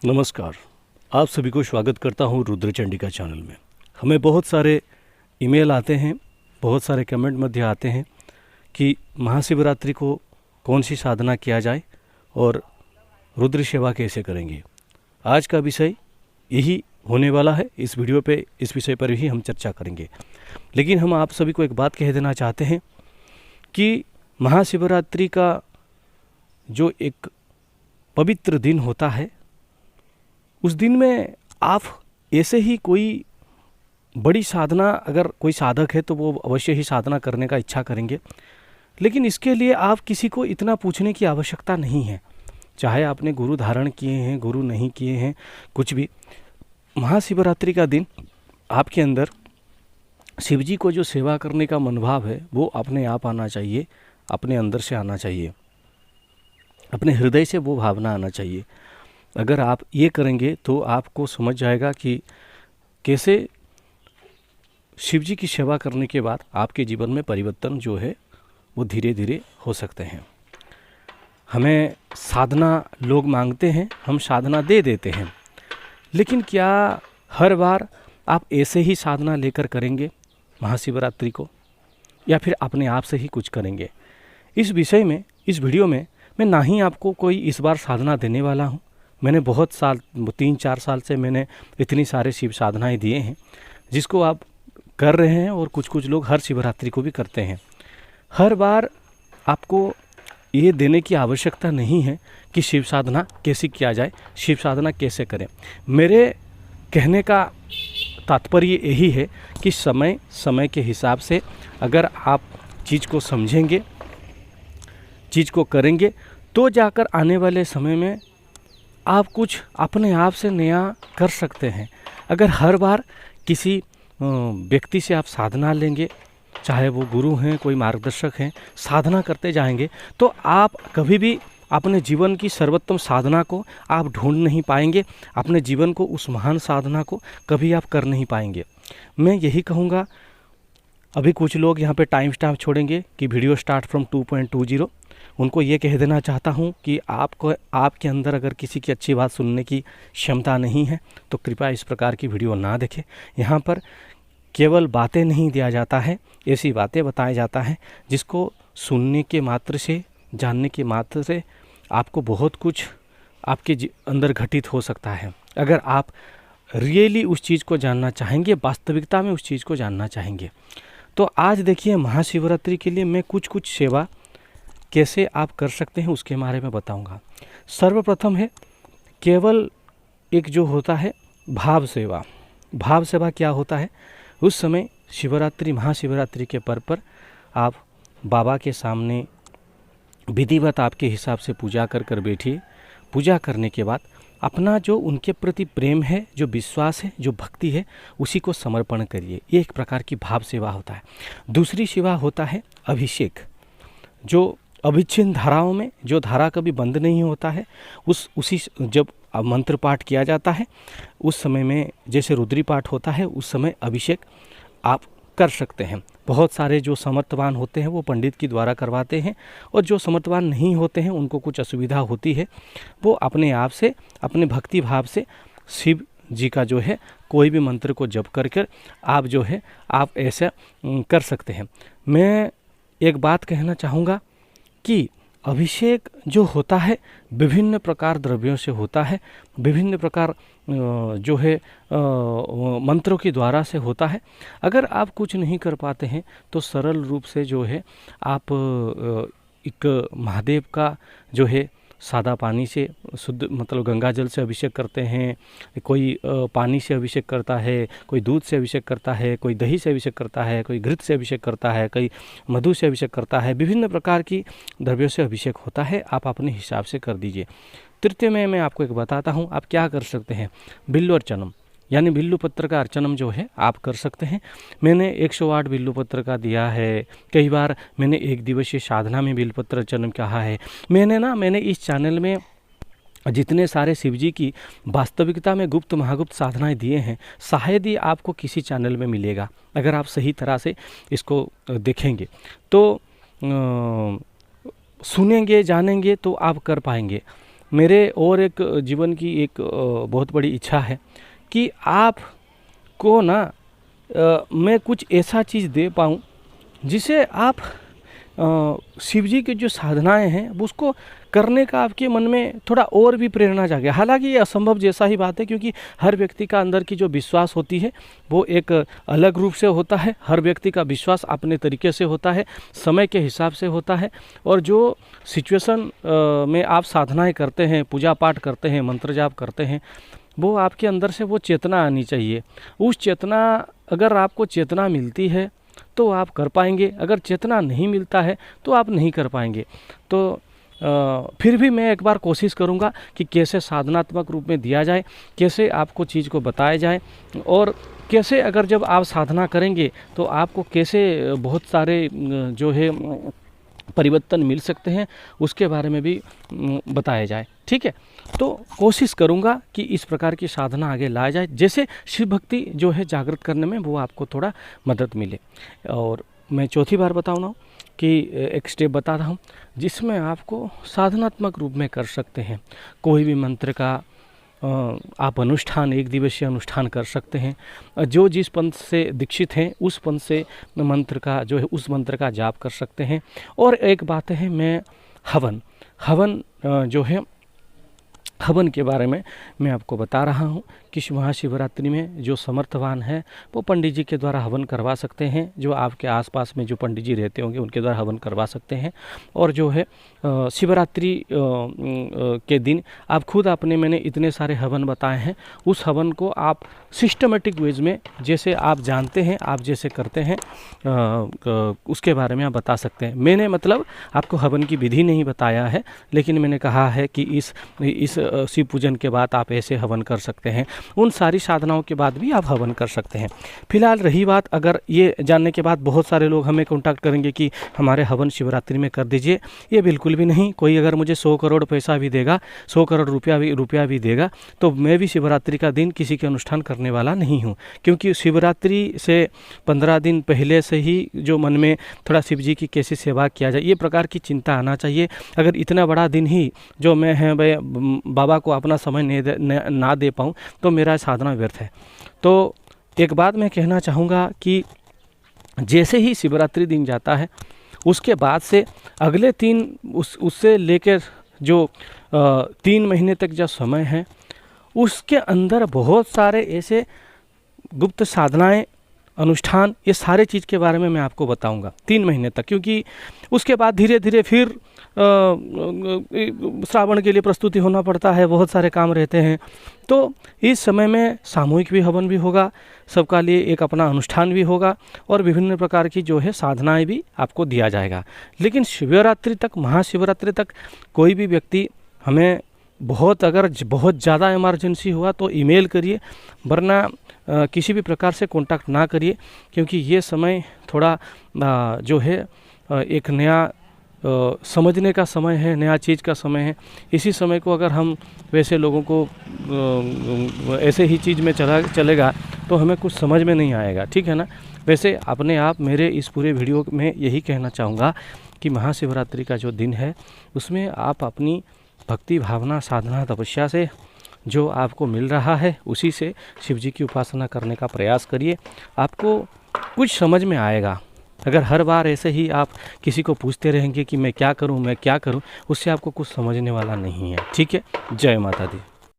नमस्कार। आप सभी को स्वागत करता हूं रुद्र चंडिका चैनल में। हमें बहुत सारे ईमेल आते हैं, बहुत सारे कमेंट मध्य आते हैं कि महाशिवरात्रि को कौन सी साधना किया जाए और रुद्र सेवा कैसे करेंगे। आज का विषय यही होने वाला है। इस वीडियो पे इस विषय पर ही हम चर्चा करेंगे। लेकिन हम आप सभी को एक बात कह देना चाहते हैं कि महाशिवरात्रि का जो एक पवित्र दिन होता है, उस दिन में आप ऐसे ही कोई बड़ी साधना, अगर कोई साधक है तो वो अवश्य ही साधना करने का इच्छा करेंगे। लेकिन इसके लिए आप किसी को इतना पूछने की आवश्यकता नहीं है, चाहे आपने गुरु धारण किए हैं, गुरु नहीं किए हैं, कुछ भी। महाशिवरात्रि का दिन आपके अंदर शिव जी को जो सेवा करने का मनोभाव है वो अपने आप आना चाहिए, अपने अंदर से आना चाहिए, अपने हृदय से वो भावना आना चाहिए। अगर आप ये करेंगे तो आपको समझ जाएगा कि कैसे शिव जी की सेवा करने के बाद आपके जीवन में परिवर्तन जो है वो धीरे धीरे हो सकते हैं। हमें साधना लोग मांगते हैं, हम साधना दे देते हैं, लेकिन क्या हर बार आप ऐसे ही साधना लेकर करेंगे महाशिवरात्रि को, या फिर अपने आप से ही कुछ करेंगे? इस विषय में, इस वीडियो में मैं ना ही आपको कोई इस बार साधना देने वाला हूँ। मैंने बहुत साल, 3-4 साल से मैंने इतनी सारे शिव साधनाएं दिए हैं जिसको आप कर रहे हैं, और कुछ कुछ लोग हर शिवरात्रि को भी करते हैं। हर बार आपको ये देने की आवश्यकता नहीं है कि शिव साधना कैसे किया जाए, शिव साधना कैसे करें। मेरे कहने का तात्पर्य यही है कि समय समय के हिसाब से अगर आप चीज़ को समझेंगे, चीज़ को करेंगे, तो जाकर आने वाले समय में आप कुछ अपने आप से नया कर सकते हैं। अगर हर बार किसी व्यक्ति से आप साधना लेंगे, चाहे वो गुरु हैं, कोई मार्गदर्शक हैं, साधना करते जाएंगे, तो आप कभी भी अपने जीवन की सर्वोत्तम साधना को आप ढूंढ नहीं पाएंगे। अपने जीवन को, उस महान साधना को कभी आप कर नहीं पाएंगे। मैं यही कहूँगा। अभी कुछ लोग यहाँ पे टाइम स्टैम्प छोड़ेंगे कि वीडियो स्टार्ट फ्रॉम 2.20। उनको ये कह देना चाहता हूँ कि आपके अंदर अगर किसी की अच्छी बात सुनने की क्षमता नहीं है तो कृपया इस प्रकार की वीडियो ना देखें। यहाँ पर केवल बातें नहीं दिया जाता है, ऐसी बातें बताया जाता है जिसको सुनने के मात्र से, जानने के मात्र से आपको बहुत कुछ आपके अंदर घटित हो सकता है। अगर आप रियली उस चीज़ को जानना चाहेंगे, वास्तविकता में उस चीज़ को जानना चाहेंगे, तो आज देखिए महाशिवरात्रि के लिए मैं कुछ सेवा कैसे आप कर सकते हैं उसके बारे में बताऊंगा। सर्वप्रथम है केवल एक जो होता है भाव सेवा। भाव सेवा क्या होता है? उस समय शिवरात्रि, महाशिवरात्रि के पर्व पर आप बाबा के सामने विधिवत आपके हिसाब से पूजा कर बैठिए। पूजा करने के बाद अपना जो उनके प्रति प्रेम है, जो विश्वास है, जो भक्ति है, उसी को समर्पण करिए। ये एक प्रकार की भाव सेवा होता है। दूसरी सेवा होता है अभिषेक। जो अविच्छिन्न धाराओं में, जो धारा कभी बंद नहीं होता है, उसी जब मंत्र पाठ किया जाता है उस समय में, जैसे रुद्री पाठ होता है, उस समय अभिषेक आप कर सकते हैं। बहुत सारे जो समर्थवान होते हैं वो पंडित के द्वारा करवाते हैं, और जो समर्थवान नहीं होते हैं, उनको कुछ असुविधा होती है, वो अपने आप से, अपने भक्ति भाव से शिव जी का जो है कोई भी मंत्र को जप कर आप जो है आप ऐसा कर सकते हैं। मैं एक बात कहना चाहूँगा कि अभिषेक जो होता है विभिन्न प्रकार द्रव्यों से होता है, विभिन्न प्रकार जो है मंत्रों के द्वारा से होता है। अगर आप कुछ नहीं कर पाते हैं तो सरल रूप से जो है आप एक महादेव का जो है सादा पानी से, शुद्ध मतलब गंगा जल से अभिषेक करते हैं, कोई पानी से अभिषेक करता है, कोई दूध से अभिषेक करता है, कोई दही से अभिषेक करता है, कोई घृत से अभिषेक करता है, कोई मधु से अभिषेक करता है। विभिन्न प्रकार की द्रव्यों से अभिषेक होता है, आप अपने हिसाब से कर दीजिए। तृतीय में मैं आपको एक बताता हूँ आप क्या कर सकते हैं। बिल्वार्चनम यानी बिल्लू पत्र का अर्चनम जो है आप कर सकते हैं। मैंने 108 बिल्लू पत्र का दिया है। कई बार मैंने एक दिवसीय साधना में बिल्व पत्र अर्चनम कहा है। मैंने इस चैनल में जितने सारे शिवजी की वास्तविकता में गुप्त महागुप्त साधनाएं दिए हैं, शायद ही आपको किसी चैनल में मिलेगा। अगर आप सही तरह से इसको देखेंगे तो सुनेंगे, जानेंगे तो आप कर पाएंगे। मेरे और एक जीवन की एक बहुत बड़ी इच्छा है कि आप को ना मैं कुछ ऐसा चीज़ दे पाऊँ जिसे आप शिव जी की जो साधनाएं हैं उसको करने का आपके मन में थोड़ा और भी प्रेरणा जागे। हालांकि ये असंभव जैसा ही बात है, क्योंकि हर व्यक्ति का अंदर की जो विश्वास होती है वो एक अलग रूप से होता है। हर व्यक्ति का विश्वास अपने तरीके से होता है, समय के हिसाब से होता है। और जो सिचुएशन में आप साधनाएं करते हैं, पूजा पाठ करते हैं, मंत्र जाप करते हैं, वो आपके अंदर से वो चेतना आनी चाहिए। उस चेतना, अगर आपको चेतना मिलती है तो आप कर पाएंगे, अगर चेतना नहीं मिलता है तो आप नहीं कर पाएंगे। तो फिर भी मैं एक बार कोशिश करूंगा कि कैसे साधनात्मक रूप में दिया जाए, कैसे आपको चीज़ को बताया जाए, और कैसे अगर जब आप साधना करेंगे तो आपको कैसे बहुत सारे जो है परिवर्तन मिल सकते हैं, उसके बारे में भी बताया जाए। ठीक है, तो कोशिश करूंगा कि इस प्रकार की साधना आगे लाया जाए, जैसे शिव भक्ति जो है जागृत करने में वो आपको थोड़ा मदद मिले। और मैं चौथी बार बताऊँ ना कि एक स्टेप बता रहा हूँ जिसमें आपको साधनात्मक रूप में कर सकते हैं। कोई भी मंत्र का आप अनुष्ठान, एक दिवसीय अनुष्ठान कर सकते हैं। जो जिस पंथ से दीक्षित हैं उस पंथ से मंत्र का जो है उस मंत्र का जाप कर सकते हैं। और एक बात है, मैं हवन जो है हवन के बारे में मैं आपको बता रहा हूँ कि महाशिवरात्रि में जो समर्थवान है वो पंडित जी के द्वारा हवन करवा सकते हैं। जो आपके आसपास में जो पंडित जी रहते होंगे उनके द्वारा हवन करवा सकते हैं। और जो है शिवरात्रि के दिन आप खुद मैंने इतने सारे हवन बताए हैं, उस हवन को आप सिस्टमेटिक वेज में जैसे आप जानते हैं, आप जैसे करते हैं उसके बारे में आप बता सकते हैं। मैंने मतलब आपको हवन की विधि नहीं बताया है, लेकिन मैंने कहा है कि इस शिव पूजन के बाद आप ऐसे हवन कर सकते हैं। उन सारी साधनाओं के बाद भी आप हवन कर सकते हैं। फिलहाल रही बात, अगर ये जानने के बाद बहुत सारे लोग हमें कांटेक्ट करेंगे कि हमारे हवन शिवरात्रि में कर दीजिए, ये बिल्कुल भी नहीं। कोई अगर मुझे 100 करोड़ पैसा भी देगा, 100 करोड़ रुपया भी देगा, तो मैं भी शिवरात्रि का दिन किसी के अनुष्ठान करने वाला नहीं हूँ। क्योंकि शिवरात्रि से 15 दिन पहले से ही जो मन में थोड़ा शिव जी की कैसे सेवा किया जाए, ये प्रकार की चिंता आना चाहिए। अगर इतना बड़ा दिन ही जो मैं है बाबा को अपना समय ना दे पाऊँ तो मेरा साधना व्यर्थ है। तो एक बात मैं कहना चाहूँगा कि जैसे ही शिवरात्रि दिन जाता है उसके बाद से अगले उससे लेकर जो 3 महीने तक जो समय है उसके अंदर बहुत सारे ऐसे गुप्त साधनाएं, अनुष्ठान, ये सारे चीज़ के बारे में मैं आपको बताऊंगा 3 महीने तक। क्योंकि उसके बाद धीरे धीरे फिर श्रावण के लिए प्रस्तुति होना पड़ता है, बहुत सारे काम रहते हैं। तो इस समय में सामूहिक भी हवन भी होगा, सबका लिए एक अपना अनुष्ठान भी होगा, और विभिन्न प्रकार की जो है साधनाएं भी आपको दिया जाएगा। लेकिन शिवरात्रि तक, महाशिवरात्रि तक कोई भी व्यक्ति हमें अगर बहुत ज़्यादा इमरजेंसी हुआ तो ईमेल करिए, वरना किसी भी प्रकार से कांटेक्ट ना करिए। क्योंकि ये समय थोड़ा जो है एक नया समझने का समय है, नया चीज़ का समय है। इसी समय को अगर हम वैसे लोगों को ऐसे ही चीज़ में चलेगा तो हमें कुछ समझ में नहीं आएगा, ठीक है ना। वैसे अपने आप मेरे इस पूरे वीडियो में यही कहना चाहूँगा कि महाशिवरात्रि का जो दिन है उसमें आप अपनी भक्ति भावना, साधना, तपस्या से जो आपको मिल रहा है उसी से शिव जी की उपासना करने का प्रयास करिए। आपको कुछ समझ में आएगा। अगर हर बार ऐसे ही आप किसी को पूछते रहेंगे कि मैं क्या करूं, उससे आपको कुछ समझने वाला नहीं है। ठीक है, जय माता दी।